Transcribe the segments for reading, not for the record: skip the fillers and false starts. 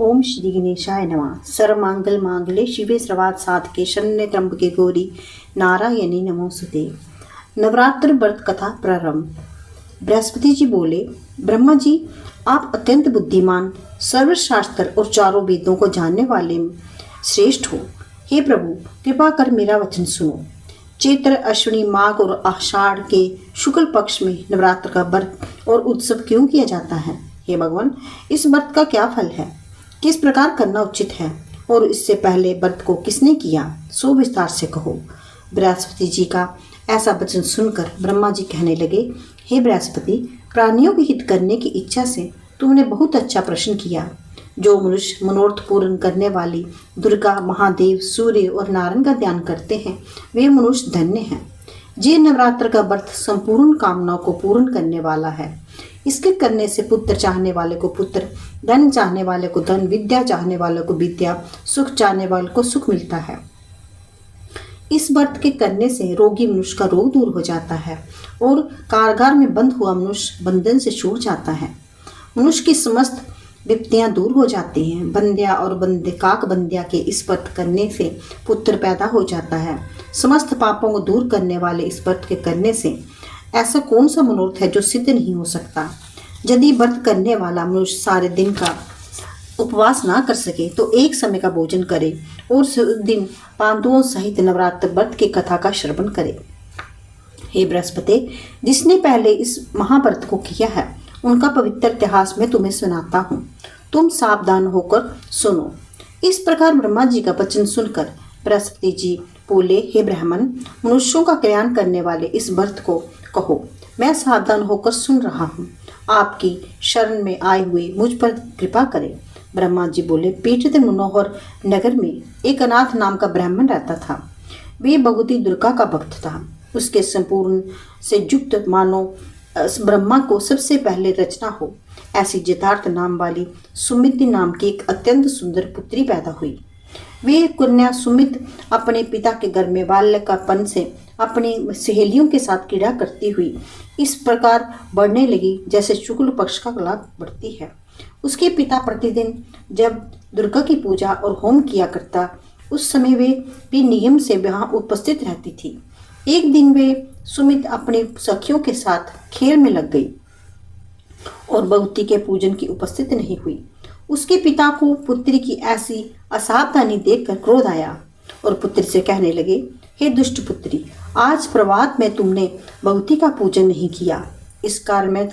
ओम श्री गणेशाय नमः। सर्वमंगल मांगल्ये शिवे सर्वार्थ साधके शरण्ये त्र्यंबके गौरी नारायणी नमोस्तुते। नवरात्र व्रत कथा प्रारंभ। बृहस्पति जी बोले, ब्रह्मा जी, आप अत्यंत बुद्धिमान, सर्वशास्त्र और चारों वेदों को जानने वाले श्रेष्ठ हो। हे प्रभु, कृपा कर मेरा वचन सुनो। चैत्र, अश्विनी, माघ और आषाढ़ के शुक्ल पक्ष में नवरात्र का व्रत और उत्सव क्यों किया जाता है? हे भगवान, इस व्रत का क्या फल है? किस प्रकार करना उचित है? और इससे पहले व्रत को किसने किया? सो विस्तार से कहो। बृहस्पति जी का ऐसा वचन सुनकर ब्रह्मा जी कहने लगे, हे बृहस्पति, प्राणियों के हित करने की इच्छा से तुमने बहुत अच्छा प्रश्न किया। जो मनुष्य मनोरथ पूर्ण करने वाली दुर्गा, महादेव, सूर्य और नारायण का ध्यान करते हैं, वे मनुष्य धन्य हैं। ये नवरात्र का व्रत संपूर्ण कामनाओं को पूर्ण करने वाला है। इसके करने से पुत्र चाहने वाले को पुत्र, धन चाहने वाले को धन, विद्या चाहने वाले को विद्या, सुख चाहने वाले को सुख मिलता है। इस व्रत के करने से रोगी मनुष्य का रोग दूर हो जाता है और कारागार में बंद हुआ मनुष्य बंधन से छूट जाता है। मनुष्य की समस्त विपत्तियां दूर हो जाती हैं। बंध्या और काक बंध्या के इस व्रत करने से पुत्र पैदा हो जाता है। समस्त पापों को दूर करने वाले इस व्रत के करने से ऐसा कौन सा मनोरथ है जो सिद्ध नहीं हो सकता? यदि व्रत करने वाला मनुष्य सारे दिन का उपवास ना कर सके तो एक समय का भोजन करे और उस दिन पांडवों सहित नवरात्र व्रत की कथा का श्रवण करे। हे बृहस्पति, जिसने पहले इस महाव्रत को किया है उनका पवित्र इतिहास मैं तुम्हें सुनाता हूँ। तुम सावधान होकर सुनो। इस प्रकार ब्रह्मा जी का वचन सुनकर बृहस्पति जी बोले, हे ब्राह्मण, मनुष्यों का कल्याण करने वाले इस व्रत को कहो। मैं सावधान होकर सुन रहा हूँ। आपकी शरण में आए हुए मुझ पर कृपा करें। ब्रह्मा जी बोले, पीठित मनोहर नगर में एक अनाथ नाम का ब्राह्मण रहता था। वे बहुत ही दुर्गा का भक्त था। उसके संपूर्ण से युक्त मानो ब्रह्मा को सबसे पहले रचना हो ऐसी जतार्थ नाम वाली सुमिति नाम की एक अत्यंत सुंदर पुत्री पैदा हुई। वे कन्या सुमित अपने पिता के घर में बाल्यकापन से अपनी सहेलियों के साथ क्रीड़ा करती हुई इस प्रकार बढ़ने लगी जैसे शुक्ल पक्ष का लाभ बढ़ती है। उसके पिता प्रतिदिन जब दुर्गा की पूजा और होम किया करता, उस समय वे भी नियम से वहां उपस्थित रहती थी। एक दिन वे सुमित अपने सखियों के साथ खेल में लग गई और भगवती के पूजन की उपस्थित नहीं हुई। उसके पिता को पुत्री की ऐसी असावधानी देखकर क्रोध आया और पुत्री से कहने लगे, हे दुष्ट पुत्री, आज प्रभात में तुमने भगवती का पूजन नहीं किया। इस कारण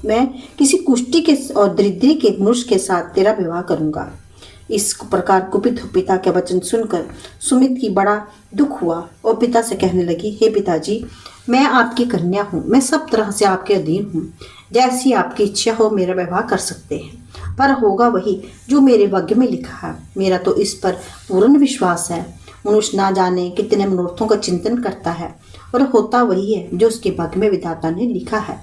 मैं किसी कुष्ठी के और दरिद्री के मनुष्य के साथ तेरा विवाह करूंगा। इस प्रकार कुपित पिता के वचन सुनकर सुमित की बड़ा दुख हुआ और पिता से कहने लगी, हे पिताजी, मैं आपकी कन्या हूँ। मैं सब तरह से आपके अधीन हूँ। जैसी आपकी इच्छा हो मेरा विवाह कर सकते हैं, पर होगा वही जो मेरे भाग्य में लिखा है। मेरा तो इस पर पूर्ण विश्वास है। मनुष्य ना जाने कितने मनोरथों का चिंतन करता है और होता वही है जो उसके भाग्य में विधाता ने लिखा है।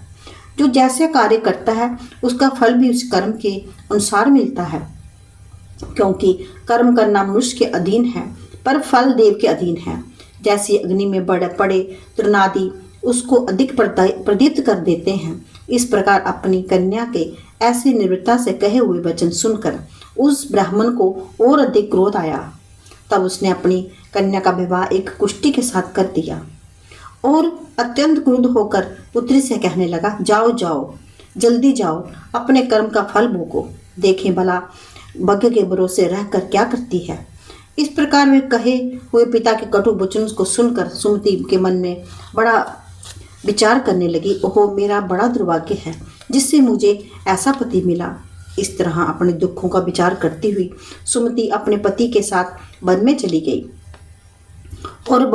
जो जैसे कार्य करता है उसका फल भी उस कर्म के अनुसार मिलता है, क्योंकि कर्म करना मनुष्य के अधीन है पर फल देव के अधीन है। जैसी अग्नि में बड़े पड़े तृणादि उसको अधिक प्रदीप्त कर देते हैं, इस प्रकार अपनी कन्या के ऐसी निर्भरता से कहे हुए वचन सुनकर उस ब्राह्मण को और अधिक क्रोध आया। तब उसने अपनी कन्या का विवाह एक कुष्ठी के साथ कर दिया और अत्यंत क्रुद्ध होकर पुत्री से कहने लगा, जाओ जाओ, जल्दी जाओ, अपने कर्म का फल भोगो। देखें भला भाग्य के भरोसे रहकर क्या करती है। इस प्रकार वे कहे हुए पिता के कटु वचन को सुनकर सुमति के मन में बड़ा विचार करने लगी, ओहो, मेरा बड़ा दुर्भाग्य है जिससे मुझे ऐसा पति मिला। इस तरह अपने दुखों का विचार करती हुई सुमति अपने पति के साथ वन में चली गई और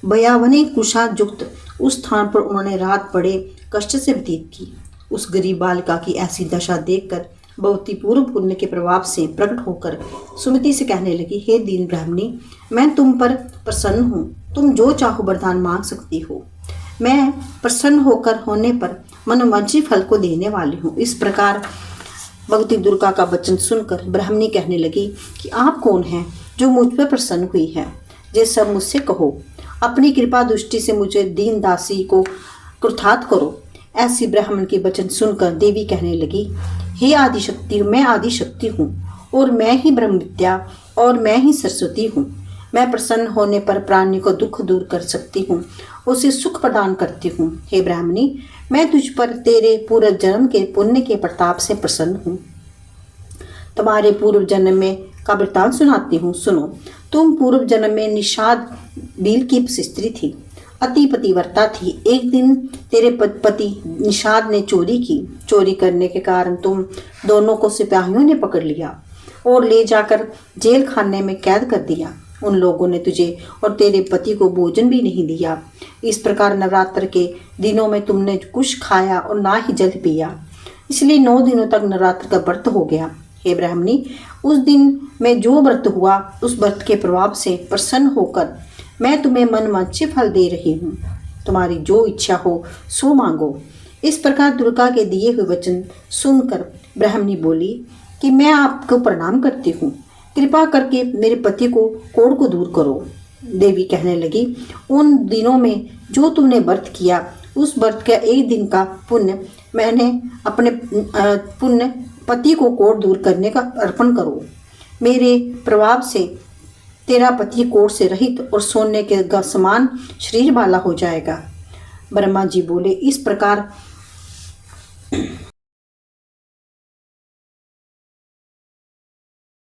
भयावनी कुशा युक्त उस स्थान पर उन्होंने रात बड़े कष्ट से व्यतीत की। उस गरीब बालिका की ऐसी दशा देखकर बहुत ही पूर्व पुण्य के प्रभाव से प्रकट होकर सुमति से कहने लगी, हे दीन ब्राह्मणी, मैं तुम पर प्रसन्न हूँ। तुम जो चाहो वरदान मांग सकती हो। मैं प्रसन्न होकर होने पर मनोवांछित फल को देने वाली हूँ। इस प्रकार भगवती दुर्गा का वचन सुनकर ब्राह्मणी कहने लगी कि आप कौन हैं जो मुझ पर प्रसन्न हुई है? ये सब मुझसे कहो। अपनी कृपा दृष्टि से मुझे दीन दासी को कृतार्थ करो। ऐसी ब्राह्मण के वचन सुनकर देवी कहने लगी, हे आदिशक्ति, मैं आदिशक्ति हूँ और मैं ही ब्रह्म विद्या और मैं ही सरस्वती हूँ। मैं प्रसन्न होने पर प्राणी को दुख दूर कर सकती हूँ, उसे सुख प्रदान करती हूँ। हे ब्राह्मणी, मैं तुझ पर तेरे पूर्व जन्म के पुण्य के प्रताप से प्रसन्न हूँ। तुम्हारे पूर्व जन्म में का वृतांत सुनाती हूँ, सुनो। तुम पूर्व जन्म में निषाद बील की स्त्री थी, अति पतिव्रता थी। एक दिन तेरे पति निषाद ने चोरी की। चोरी करने के कारण तुम दोनों को सिपाहियों ने पकड़ लिया और ले जाकर जेल खाने में कैद कर दिया। उन लोगों ने तुझे और तेरे पति को भोजन भी नहीं दिया। इस प्रकार नवरात्र के दिनों में तुमने कुछ खाया और ना ही जल पिया, इसलिए 9 दिनों तक नवरात्र का व्रत हो गया। हे ब्राह्मणी, उस दिन में जो व्रत हुआ, उस व्रत के प्रभाव से प्रसन्न होकर मैं तुम्हें मनवांछित फल दे रही हूँ। तुम्हारी जो इच्छा हो सो मांगो। इस प्रकार दुर्गा के दिए हुए वचन सुनकर ब्राह्मणी बोली कि मैं आपको प्रणाम करती हूँ, कृपा करके मेरे पति को कोढ़ को दूर करो। देवी कहने लगी, उन दिनों में जो तुमने व्रत किया, उस व्रत का एक दिन का पुण्य मैंने अपने पुण्य पति को कोढ़ दूर करने का अर्पण करो। मेरे प्रभाव से तेरा पति कोढ़ से रहित और सोने के समान शरीर वाला हो जाएगा। ब्रह्मा जी बोले, इस प्रकार